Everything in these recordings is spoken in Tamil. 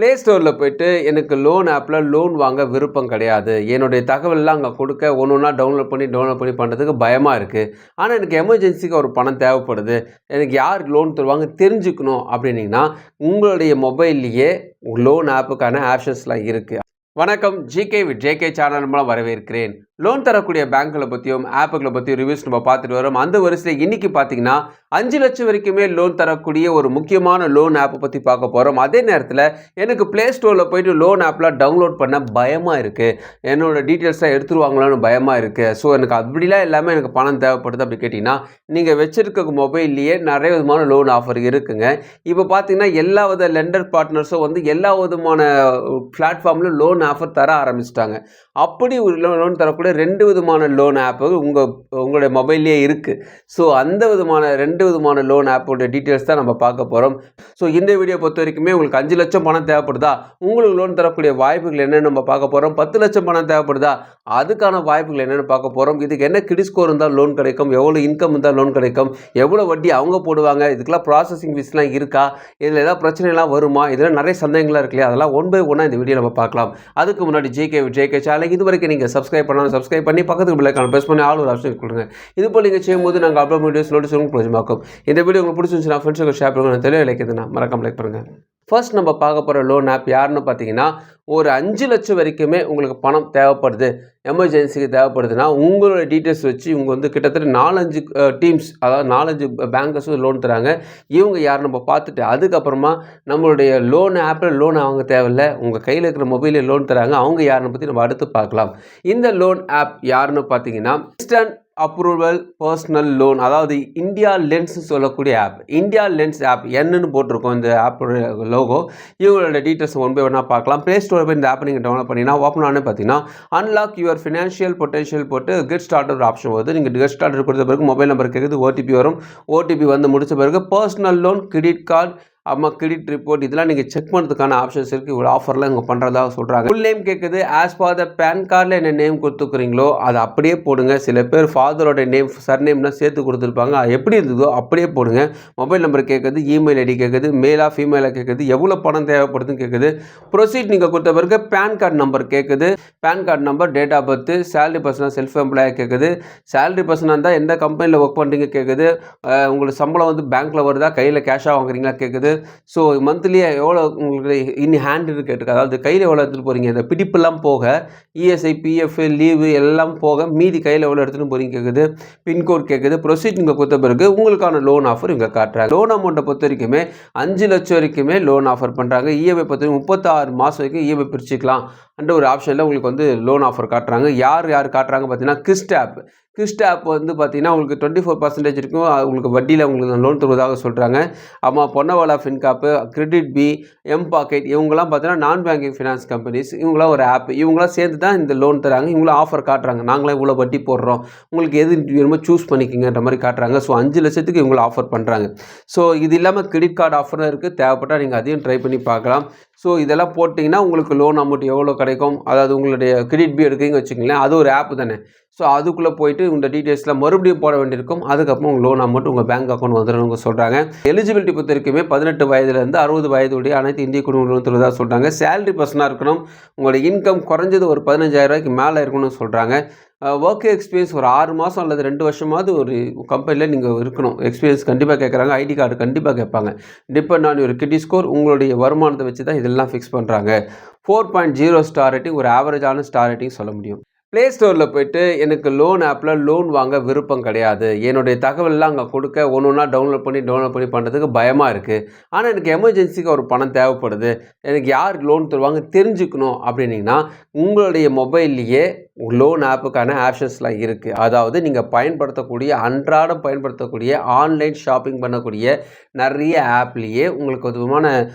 ப்ளே ஸ்டோரில் போய்ட்டு எனக்கு லோன் ஆப்பில் லோன் வாங்க விருப்பம் கிடையாது. என்னுடைய தகவல்லாம் அங்கே கொடுக்க ஒன்று ஒன்றா டவுன்லோட் பண்ணி பண்ணுறதுக்கு பயமாக இருக்குது. ஆனால் எனக்கு எமர்ஜென்சிக்கு ஒரு பணம் தேவைப்படுது. எனக்கு யார் லோன் தருவாங்க தெரிஞ்சுக்கணும் அப்படின்னீங்கன்னா, உங்களுடைய மொபைல்லையே லோன் ஆப்புக்கான ஆப்ஷன்ஸ்லாம் இருக்குது. வணக்கம், ஜிகே வித் ஜேகே சேனல் மூலம் வரவேற்கிறேன். லோன் தரக்கூடிய பேங்க்களை பற்றியும் ஆப்புகளை பற்றியும் ரிவ்யூஸ் நம்ம பார்த்துட்டு வரோம். அந்த வரிசையில் இன்றைக்கி பார்த்தீங்கன்னா 5 லட்சம் வரைக்குமே லோன் தரக்கூடிய ஒரு முக்கியமான லோன் ஆப்பை பற்றி பார்க்க போகிறோம். அதே நேரத்தில் எனக்கு ப்ளே ஸ்டோரில் போய்ட்டு லோன் ஆப்லாம் டவுன்லோட் பண்ண பயமாக இருக்குது. என்னோடய டீட்டெயில்ஸாக எடுத்துருவாங்களான்னு பயமாக இருக்குது. ஸோ எனக்கு அப்படிலாம் எல்லாமே எனக்கு பணம் தேவைப்படுது அப்படி கேட்டிங்கன்னா, நீங்கள் வச்சுருக்க மொபைல்லையே நிறைய விதமான லோன் ஆஃபர் இருக்குங்க. இப்போ பார்த்தீங்கன்னா எல்லா வித லெண்டர் பார்ட்னர்ஸும் வந்து எல்லா விதமான பிளாட்ஃபார்ம்லையும் லோன் ஆஃபர் தர ஆரம்பிச்சிட்டாங்க. அப்படி ஒரு லோன் தரக்கூடிய 2 விதமான லோன் ஆப்பு உங்களுடைய மொபைல்லே இருக்குது. ஸோ அந்த விதமான 2 விதமான லோன் ஆப்போட டீட்டெயில்ஸ் தான் நம்ம பார்க்க போகிறோம். ஸோ இந்த வீடியோ பொறுத்த வரைக்குமே உங்களுக்கு 5 லட்சம் பணம் தேவைப்படுதா, உங்களுக்கு லோன் தரக்கூடிய வாய்ப்புகள் என்னென்னு நம்ம பார்க்க போகிறோம். 10 லட்சம் பணம் தேவைப்படுதா, அதுக்கான வாய்ப்புகள் என்னென்னு பார்க்க போகிறோம். இதுக்கு என்ன கிரெடிட் ஸ்கோர் இருந்தால் லோன் கிடைக்கும், எவ்வளோ இன்கம் இருந்தால் லோன் கிடைக்கும், எவ்வளோ வட்டி அவங்க போடுவாங்க, இதுக்கெல்லாம் ப்ராசஸிங் ஃபீஸ்லாம் இருக்கா, இதில் ஏதாவது பிரச்சனைலாம் வருமா, இதெல்லாம் நிறைய சந்தேகங்கள்லாம் இருக்கு இல்லையா, அதெல்லாம் ஒன் பை ஒன்னாக இந்த வீடியோ நம்ம பார்க்கலாம். அதுக்கு முன்னாடி ஜேகே சேனல் இது வரைக்கும் நீங்கள் சப்ஸ்கிரைப் பண்ணாலும் சப்ஸ்கிரைப் பண்ணி பக்கத்துக்கு பெல் ஐகானை பிரஸ் பண்ணி ஆல் ஒரு ஆப்ஷன் கொடுங்க. இது போல் நீங்கள் செய்யும்போது நாங்கள் அப்லோட் வீடியோஸ் நோட்டிஃபிகேஷன் பிரயோஜனமாக்கும். இந்த வீடியோ உங்களுக்கு பிடிச்சிருந்துச்சுன்னா ஃப்ரெண்ட்ஸுக்கு ஷேர் பண்ணுங்கள். தெளிவாக இலக்கியதுன்னா மறக்காம லைக் பண்ணுங்கள். ஃபர்ஸ்ட் நம்ம பார்க்க போகிற லோன் ஆப் யாருன்னு பார்த்தீங்கன்னா, ஒரு 5 லட்சம் வரைக்குமே உங்களுக்கு பணம் தேவைப்படுது, எமர்ஜென்சிக்கு தேவைப்படுதுன்னா உங்களோட டீட்டெயில்ஸ் வச்சு இவங்க வந்து கிட்டத்தட்ட 4-5 டீம்ஸ், அதாவது 4-5 பேங்கர்ஸ் லோன் தராங்க. இவங்க யார் நம்ம பார்த்துட்டு அதுக்கப்புறமா நம்மளுடைய லோன் ஆப்பில் லோன் அவங்க தேவையில்ல, உங்கள் கையில் இருக்கிற மொபைலில் லோன் தராங்க. அவங்க யாருன்னு பற்றி நம்ம அடுத்து பார்க்கலாம். இந்த லோன் ஆப் யாருன்னு பார்த்தீங்கன்னா, இன்ஸ்டன்ட் அப்ரூவல் பர்சனல் லோன், அதாவது இந்தியா லென்ஸ் சொல்லக்கூடிய ஆப். இந்தியா லென்ஸ் ஆப் என்னன்னு போட்டிருக்கோம் இந்த ஆப்போட லோகோ. இவங்களோட டீட்டெயில்ஸ் ஒன் பை ஒன்னாக பார்க்கலாம். ப்ளே ஸ்டோரில் போய் இந்த ஆப் நீங்கள் டவுன்லோட் பண்ணிங்கன்னா ஓப்பன் ஆனே பார்த்தீங்கன்னா அன்லாக் யுவர் ஃபினான்ஷியல் பொட்டன்ஷியல் போட்டு கெட் ஸ்டார்டர் ஆப்ஷன் வருது. நீங்கள் கெட் ஸ்டார்டர் கொடுத்த பிறகு மொபைல் நம்பர் கேட்குது, ஓடிபி வரும். ஓடிபி வந்து முடிச்ச பிறகு personal loan, credit card, credit report இதெல்லாம் நீங்கள் செக் பண்ணுறதுக்கான ஆப்ஷன்ஸ் இருக்குது. இவ்வளோ ஆஃபர்லாம் இங்கே பண்ணுறதாக சொல்கிறாங்க. ஃபுல் நேம் கேட்குது. ஆஸ் ஃபார் த பேன் கார்டில் என்ன நேம் கொடுத்துக்கிறீங்களோ அதை அப்படியே போடுங்க. சில பேர் ஃபாதரோட நேம் சர்நேம்னா சேர்த்து கொடுத்துருப்பாங்க, அது எப்படி இருந்ததோ அப்படியே போடுங்க. மொபைல் நம்பர் கேட்குது, இமெயில் ஐடி கேட்குது, மேலா ஃபீமேலாக கேட்குது, எவ்வளோ பணம் தேவைப்படுதுன்னு கேட்குது. ப்ரொசீட் நீங்கள் கொடுத்த பிறகு பேன் கார்டு நம்பர் கேட்குது. PAN card number, date of birth, salary பர்சனாக செல்ஃப் எம்ப்ளாயாக கேட்குது. சேலரி பர்சனாக இருந்தால் எந்த கம்பெனியில் ஒர்க் பண்ணுறீங்க கேட்குது. உங்களுக்கு சம்பளம் வந்து பேங்க்கில் வருதா, கையில் கேஷாக வாங்குறீங்களா கேட்குது. ஸோ மந்த்லியே எவ்வளோ உங்களுக்கு இன் ஹேண்டு கேட்டுருக்கு, அதாவது கையில் எவ்வளோ எடுத்துகிட்டு போகிறீங்க, இந்த பிடிப்பெல்லாம் போக இஎஸ்ஐ, பிஎஃப், லீவு எல்லாம் போக மீதி கையில் எவ்வளோ எடுத்துகிட்டு போகிறீங்க கேட்குது. பின்கோட் கேட்குது. ப்ரொசீட் நீங்கள் கொடுத்த பிறகு உங்களுக்கான லோன் ஆஃபர் இங்கே காட்டுறாங்க. லோன் அமௌண்ட்டை பொறுத்த வரைக்குமே 5 லட்சம் வரைக்குமே லோன் ஆஃபர் பண்ணுறாங்க. இஎம்ஐ பொறுத்த 36 மாதம் வரைக்கும் இஎம்ஐ பிரிச்சுக்கலாம் அண்ட் ஒரு ஆப்ஷனில் உங்களுக்கு வந்து லோன் ஆஃபர் காட்டுறாங்க. யார் காட்டுறாங்க பார்த்தீங்கன்னா, கிறிஸ்ட் ஆப் வந்து பார்த்தீங்கன்னா உங்களுக்கு 24% இருக்கும். உங்களுக்கு வட்டியில் உங்களுக்கு லோன் தருவதாக சொல்கிறாங்க. பொன்னவாலா ஃபின்காப்பு, கிரெடிட் பி, எம்பாக்கெட் இவங்கெல்லாம் பார்த்தீங்கன்னா நான் பேங்கிங் ஃபினான்ஸ் கம்பெனிஸ். இவங்களாம் ஒரு ஆப், இவங்களாம் சேர்ந்து தான் இந்த லோன் தராங்க. இவங்களாம் ஆஃபர் காட்டுறாங்க, நாங்களாம் இவ்வளோ வட்டி போடுறோம், உங்களுக்கு எது வேணுமோ சூஸ் பண்ணிக்கிங்கன்ற மாதிரி காட்டுறாங்க. ஸோ 5 லட்சத்துக்கு இவங்களை ஆஃபர் பண்ணுறாங்க. ஸோ இது இல்லாமல் கிரெடிட் கார்டு ஆஃபரும் இருக்குது. தேவைப்பட்டால் நீங்கள் அதையும் ட்ரை பண்ணி பார்க்கலாம். ஸோ இதெல்லாம் போட்டிங்கன்னா உங்களுக்கு லோன் அமௌண்ட் எவ்வளோ கிடைக்கும், அதாவது உங்களுடைய கிரெடிட் பி எடுக்கிறீங்க வச்சுக்கங்களேன், அது ஒரு ஆப் தானே. ஸோ அதுக்குள்ளே போயிட்டு இந்த டீட்டெயில்ஸ்லாம் மறுபடியும் போட வேண்டியிருக்கும். அதுக்கப்புறம் உங்கள் லோன் அமௌண்ட் உங்கள் பேங்க் அக்கௌண்ட் வந்துடும் சொல்கிறாங்க. எலிஜிபிலிட்டி பொறுத்த வரைக்குமே 18 வயதுலேருந்து 60 வயதுடைய அனைத்து இந்திய குடும்பங்களும் தருவதாக சொல்கிறாங்க. சேலரி பர்சனாக இருக்கணும். உங்களோட இன்கம் குறைஞ்சது ஒரு 15,000 ரூபாய்க்கு மேலே இருக்கணும்னு சொல்கிறாங்க. ஒர்க் எக்ஸ்பீரியன்ஸ் ஒரு 6 மாதம் அல்லது 2 வருஷமாவது ஒரு கம்பெனியில் நீங்கள் இருக்கணும். எக்ஸ்பீரியன்ஸ் கண்டிப்பாக கேட்குறாங்க. ஐடி கார்டு கண்டிப்பாக கேட்பாங்க. Depend on your credit score, உங்களுடைய வருமானத்தை வச்சு தான் இதெல்லாம் ஃபிக்ஸ் பண்ணுறாங்க. 4.0 ஸ்டார் ரேட்டிங், ஒரு ஆவரேஜான ஸ்டார் ரேட்டிங் சொல்ல முடியும். ப்ளே ஸ்டோரில் போய்ட்டு எனக்கு லோன் ஆப்பில் லோன் வாங்க விருப்பம் கிடையாது, என்னுடைய தகவல்லாம் அங்கே கொடுக்க ஒன்று ஒன்றா டவுன்லோட் பண்ணி பண்ணுறதுக்கு பயமாக இருக்குது. ஆனால் எனக்கு எமர்ஜென்சிக்கு ஒரு பணம் தேவைப்படுது, எனக்கு யார் லோன் தருவாங்க தெரிஞ்சுக்கணும் அப்படின்னீங்கன்னா, உங்களுடைய மொபைல்லையே லோன் ஆப்புக்கான ஆப்ஷன்ஸ்லாம் இருக்குது. அதாவது நீங்கள் அன்றாடம் பயன்படுத்தக்கூடிய ஆன்லைன் ஷாப்பிங் பண்ணக்கூடிய நிறைய ஆப்லேயே உங்களுக்கு ஒரு விதமான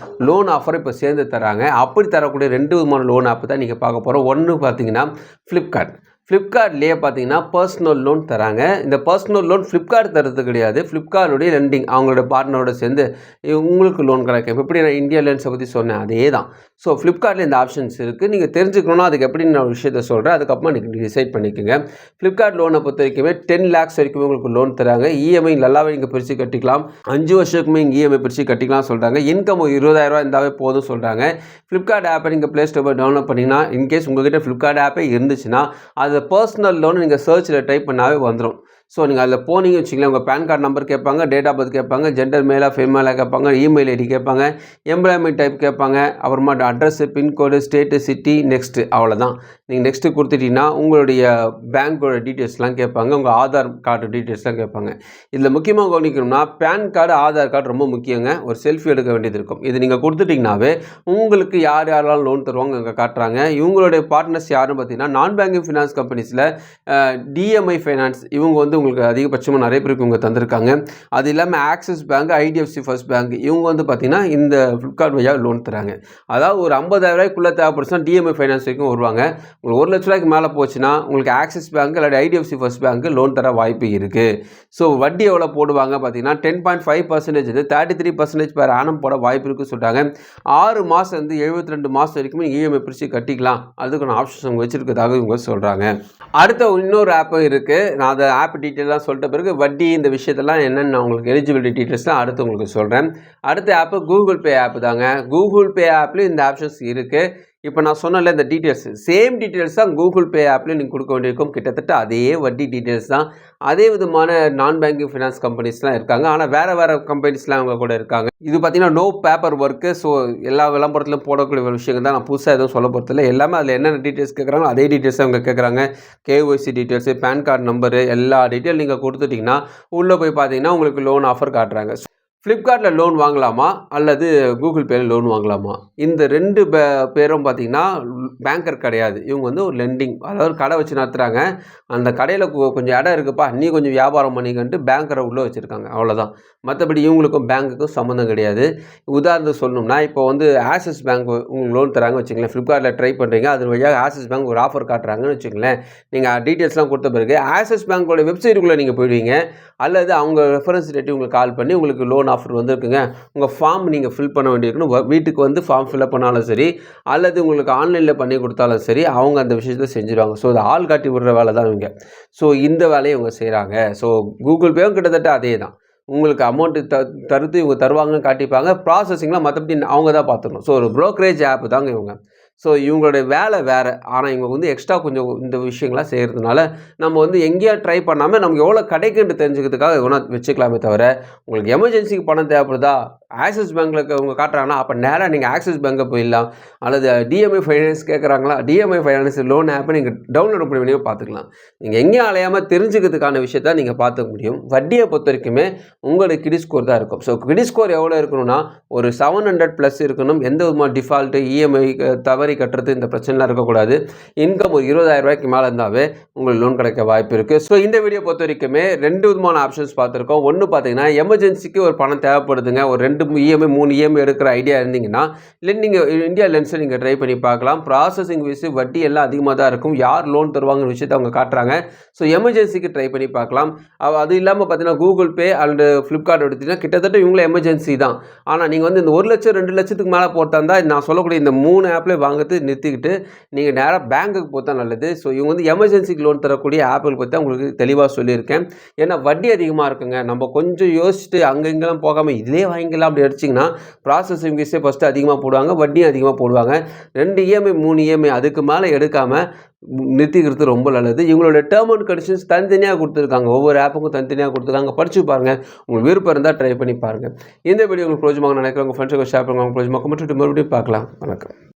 லோன் ஆஃபர் இப்போ சேர்ந்து தராங்க. அப்படி தரக்கூடிய 2 விதமான லோன் ஆப் தான் நீங்கள் பார்க்க போகிறோம். ஒன்று பார்த்தீங்கன்னா ஃப்ளிப்கார்ட். ஃப்ளிப்கார்ட்லேயே பார்த்தீங்கன்னா பர்சனல் லோன் தராங்க. இந்த பர்சனல் லோன் ஃப்ளிப்கார்ட் தரது கிடையாது. ஃப்ளிப்கார்ட்டுடைய லெண்டிங் அவங்களோட பார்ட்னரோட சேர்ந்து உங்களுக்கு லோன் கிடைக்கும். எப்படி நான் இந்தியா லோன்ஸை பற்றி சொன்னேன் அதே தான். ஸோ ஃப்ளிப்கார்ட்டில் இந்த ஆப்ஷன்ஸ் இருக்குது. நீங்கள் தெரிஞ்சுக்கணுன்னா அதுக்கு எப்படி நான் ஒரு விஷயத்த சொல்கிறேன். அதுக்கப்புறமா நீங்கள் டிசைட் பண்ணிக்கோங்க. ஃப்ளிப்கார்ட் லோனை பொறுத்த வரைக்குமே 10 lakhs வரைக்குமே உங்களுக்கு லோன் தராங்க. இஎம்ஐ நல்லாவே நீங்கள் பிரித்து கட்டிக்கலாம். 5 வருஷத்துக்குமே இங்கே இஎம்ஐ பிரித்து கட்டிக்கலாம் சொல்கிறாங்க. இன்கம் 20,000 இருந்தாவே போதும் சொல்கிறாங்க. ஃப்ளிப்கார்ட் ஆப்பை நீங்கள் ப்ளே ஸ்டோரில் டவுன்லோட் பண்ணிங்கன்னா இன்கேஸ் உங்கள்கிட்ட ஃப்ளிப்கார்ட் ஆப்பே இருந்துச்சுன்னா அது பர்சனல் லோன் நீங்கள் சர்ச்சில் டைப் பண்ணாவே வந்துடும். ஸோ நீங்கள் அதில் போனீங்க வச்சிங்களேன், உங்கள் பேன் கார்டு நம்பர் கேட்பாங்க, டேட் ஆஃப் பர்த் கேட்பாங்க, ஜெண்டர் மேலாக ஃபீமேலாக கேட்பாங்க, இமெயில் ஐடி கேட்பாங்க, எம்ப்ளாய்மெண்ட் டைப் கேட்பாங்க, அப்புறமா address, pincode, state, city, next அவ்வளோதான். நீங்கள் நெக்ஸ்ட்டு கொடுத்துட்டீங்கன்னா உங்களுடைய பேங்க்கோட டீட்டெயில்ஸ்லாம் கேட்பாங்க, உங்கள் ஆதார் கார்டு டீட்டெயில்ஸ்லாம் கேட்பாங்க. இதில் முக்கியமாக கவனிக்கணும்னா பேன் கார்டு, ஆதார் கார்டு ரொம்ப முக்கியங்க. ஒரு செல்ஃபி எடுக்க வேண்டியது இருக்கும். இது நீங்கள் கொடுத்துட்டிங்கனாவே உங்களுக்கு யார் யாரெல்லாம் லோன் தருவாங்க அங்கே காட்டுறாங்க. இவங்களுடைய பார்ட்னர்ஸ் யாருன்னு பார்த்தீங்கன்னா நான் பேங்கிங் ஃபினான்ஸ் கம்பெனிஸில் டிஎம்ஐ ஃபைனான்ஸ் இவங்க வந்து உங்களுக்கு அதிகபட்சமாக நிறைய பேருக்கு இவங்க தந்திருக்காங்க. அது இல்லாமல் axis bank, IDFC first bank இவங்க வந்து பார்த்திங்கன்னா இந்த ஃப்ளிப்கார்ட் வழியாக லோன் தராங்க. அதாவது ஒரு 50,000 தேவைப்படுச்சுன்னா டிஎம்ஐ ஃபைனான்ஸ் வரைக்கும் வருவாங்க. உங்களுக்கு 1 லட்ச ரூபாய்க்கு மேலே போச்சுன்னா உங்களுக்கு ஆக்சிஸ் பேங்க் இல்லாட்டி ஐடிஎஃப்சி ஃபர்ஸ்ட் பேங்க் லோன் தர வாய்ப்பு இருக்குது. ஸோ வட்டி எவ்வளோ போடுவாங்க பார்த்தீங்கன்னா 10.5% 33% per annum போட வாய்ப்பு இருக்குன்னு சொல்கிறாங்க. 6 மாதம் வந்து 72 மாதம் வரைக்கும் இஎம்ஐ பிரித்து கட்டிக்கலாம். அதுக்கான ஆப்ஷன்ஸ் அவங்க வச்சுருக்கதாக இவங்க சொல்கிறாங்க. அடுத்த இன்னொரு ஆப்பும் இருக்குது. நான் அதை ஆப் டீட்டெயிலாம் சொல்லிட்ட பிறகு வட்டி இந்த விஷயத்தெல்லாம் என்னென்னு நான் உங்களுக்கு எலிஜிபிலிட்டி டீட்டெயில்ஸ்லாம் அடுத்து உங்களுக்கு சொல்கிறேன். அடுத்த ஆப்பு கூகுள் பே ஆப் தாங்க. கூகுள் பே ஆப்லேயும் இந்த ஆப்ஷன்ஸ் இருக்குது. இப்போ நான் சொன்னல இந்த டீட்டெயில்ஸ் சேம் டீட்டெயில்ஸ் தான் கூகுள் பே ஆப்லேயும் நீங்கள் கொடுக்க வேண்டியிருக்கும். கிட்டத்தட்ட அதே வட்டி டீட்டெயில்ஸ் தான். அதே விதமான நான் பேங்கிங் ஃபினான்ஸ் கம்பெனிஸ்லாம் இருக்காங்க. ஆனால் வேறு கம்பெனிஸ்லாம் அவங்க கூட இருக்காங்க. இது பார்த்தீங்கன்னா நோ பேப்பர் ஒர்க்கு. ஸோ எல்லா விளம்பரத்திலும் போடக்கூடிய ஒரு விஷயங்கள் தான். நான் புதுசாக எதுவும் சொல்ல போகிறதில்ல. எல்லாமே அதில் என்னென்ன டீட்டெயில்ஸ் கேட்குறாங்களோ அதே டீட்டெயில்ஸ் அவங்க கேட்குறாங்க. KYC details, PAN card number எல்லா டீட்டெயில் நீங்கள் கொடுத்துட்டிங்கன்னா உள்ளே போய் பார்த்தீங்கன்னா உங்களுக்கு லோன் ஆஃபர் காட்டுறாங்க. ஃப்ளிப்கார்ட்டில் லோன் வாங்கலாமா அல்லது கூகுள் பேயில் லோன் வாங்கலாமா? இந்த 2 பேரும் பார்த்தீங்கன்னா பேங்கர் கிடையாது. இவங்க வந்து ஒரு லெண்டிங், அதாவது கடை வச்சு நடத்துகிறாங்க. அந்த கடையில் கொஞ்சம் இடம் இருக்குப்பா, நீ கொஞ்சம் வியாபாரம் பண்ணிக்கன்ட்டு பேங்கரை உள்ளே வச்சுருக்காங்க, அவ்வளோதான். மற்றபடி இவங்களுக்கும் பேங்க்குக்கும் சம்மந்தம் கிடையாது. உதாரணத்துக்கு சொல்லணும்னா இப்போ வந்து ஆக்சிஸ் பேங்க் உங்களுக்கு லோன் தராங்க வச்சுங்களேன். ஃப்ளிப்கார்ட்டில் ட்ரை பண்ணுறீங்க, அது வழியாக ஆக்சிஸ் பேங்க் ஒரு ஆஃபர் காட்டுறாங்கன்னு வச்சுங்களேன். நீங்கள் டீட்டெயில்ஸ்லாம் கொடுத்த பிறகு ஆக்சிஸ் பேங்க்கோட வெப்சைட்டுக்குள்ளே நீங்கள் போயிடுவீங்க. அல்லது அவங்க ரெஃபரன்ஸ் ரேட்டு உங்களுக்கு கால் பண்ணி உங்களுக்கு லோன் ஆஃபர் வந்திருக்குங்க, உங்கள் ஃபார்ம் நீங்கள் ஃபில் பண்ண வேண்டியிருக்கணும். வீட்டுக்கு வந்து ஃபார்ம் ஃபில்அப் பண்ணாலும் சரி, அல்லது உங்களுக்கு ஆன்லைனில் பண்ணி கொடுத்தாலும் சரி, அவங்க அந்த விஷயத்தை செஞ்சுருவாங்க. ஸோ இது ஆள் காட்டி விடுற வேலை தான் இவங்க. ஸோ இந்த வேலையை இவங்க செய்கிறாங்க. ஸோ கூகுள் பேவும் கிட்டத்தட்ட அதே தான். உங்களுக்கு அமௌண்ட்டு தருத்து இவங்க தருவாங்கன்னு காட்டிப்பாங்க. ப்ராசஸிங்லாம் மற்றபடி அவங்க தான் பார்த்துக்கணும். ஸோ ஒரு ப்ரோக்கரேஜ் ஆப் தாங்க இவங்க. ஸோ இவங்களுடைய வேலை வேறு. ஆனால் இவங்க வந்து எக்ஸ்ட்ரா கொஞ்சம் இந்த விஷயங்கள்லாம் செய்கிறதுனால நம்ம வந்து எங்கேயா ட்ரை பண்ணாமல் நமக்கு எவ்வளோ கிடைக்குன்னு தெரிஞ்சுக்கிறதுக்காக எவ்வளோ வச்சுக்கலாமே தவிர, உங்களுக்கு எமர்ஜென்சிக்கு பணம் தேவைப்படுதா, ஆக்சிஸ் பேங்க்கில் அவங்க காட்டுறாங்கன்னா அப்போ நேராக நீங்கள் ஆக்சிஸ் பேங்க்கை போயிடலாம். அல்லது டிஎம்ஐ ஃபைனான்ஸ் கேட்குறாங்களா, டிஎம்ஐ ஃபைனான்ஸ் லோன் ஆப்பை நீங்கள் டவுன்லோட் பண்ணி வேண்டிய பார்த்துக்கலாம். நீங்கள் எங்கேயும் அலையாமல் தெரிஞ்சுக்கிறதுக்கான விஷயத்த நீங்கள் பார்த்துக்க முடியும். வட்டியை பொறுத்த வரைக்குமே உங்களுக்கு கிரெடிட் ஸ்கோர் தான் இருக்கும். ஸோ கிரெடிட் ஸ்கோர் எவ்வளோ இருக்கணும்னா ஒரு 700+ இருக்கணும். எந்த விதமான டிஃபால்ட்டு, இஎம்ஐ தவறி கட்டுறது இந்த பிரச்சனைலாம் இருக்கக்கூடாது. இன்கம் ஒரு 20,000 ரூபாய்க்கு மேலே இருந்தாவே உங்களுக்கு லோன் கிடைக்க வாய்ப்பு இருக்குது. ஸோ இந்த வீடியோ பொறுத்த வரைக்குமே 2 விதமான ஆப்ஷன்ஸ் பார்த்துருக்கோம். ஒன்று பார்த்தீங்கன்னா எமர்ஜென்சிக்கு ஒரு பணம் தேவைப்படுதுங்க, ஒரு 2 இஎம்ஐ 3 இஎம்ஐ எடுக்கிற ஐடியா இருந்தீங்கன்னா இல்லை நீங்கள் இந்தியா லென்ஸை நீங்கள் ட்ரை பண்ணி பார்க்கலாம். ப்ராசஸிங் ஃபீஸு வட்டி எல்லாம் அதிகமாக தான் இருக்கும். யார் லோன் தருவாங்கன்னு விஷயத்தை அவங்க காட்டுறாங்க. ஸோ எமர்ஜென்சிக்கு ட்ரை பண்ணி பார்க்கலாம். அது இல்லாமல் பார்த்தீங்கன்னா கூகுள் பே அண்டு ஃப்ளிப்கார்ட் எடுத்திங்கன்னா கிட்டத்தட்ட இவங்களும் எமர்ஜென்சி தான். ஆனால் நீங்கள் வந்து இந்த 1 லட்சம் 2 லட்சத்துக்கு மேலே போட்டால் நான் சொல்லக்கூடிய இந்த 3 ஆப்லேயே வாங்கிறது நிறுத்திக்கிட்டு நீங்கள் நேராக பேங்க்குக்கு போத்தா நல்லது. ஸோ இவங்க வந்து எமர்ஜென்சிக்கு லோன் தரக்கூடிய ஆப்புகள் பற்றி உங்களுக்கு தெளிவாக சொல்லியிருக்கேன். ஏன்னா வட்டி அதிகமாக இருக்குங்க. நம்ம கொஞ்சம் யோசிச்சுட்டு அங்கே இங்கெல்லாம் போகாமல் இதிலே வாங்கிக்கலாம் அப்படி அடிச்சிங்கன்னா ப்ராசஸிங் ஃபீஸே ஃபஸ்ட்டு அதிகமாக போடுவாங்க, வட்டியும் அதிகமாக போடுவாங்க. 2 இஎம்ஐ 3 இஎம்ஐ அதுக்கு மேலே எடுக்காமல் நிறுத்திக்கிறது ரொம்ப நல்லது. இவங்களோட டேர்ம் அண்ட் கண்டிஷன்ஸ் தனித்தனியாக கொடுத்துருக்காங்க. ஒவ்வொரு ஆப்புக்கும் தனித்தனியாக கொடுத்துருக்காங்க. படித்து பாருங்கள். உங்களுக்கு விருப்பம் இருந்தால் ட்ரை பண்ணி பாருங்கள். இந்த வீடியோ உங்களுக்கு பிரோஜனமாக நினைக்கிறேன். உங்கள் ஃப்ரெண்ட்ஸுக்கு ஷேர் பண்ணுங்கள். உங்களுக்கு பிரோஜனமாக மறுபடியும் பார்க்கலாம். வணக்கம்.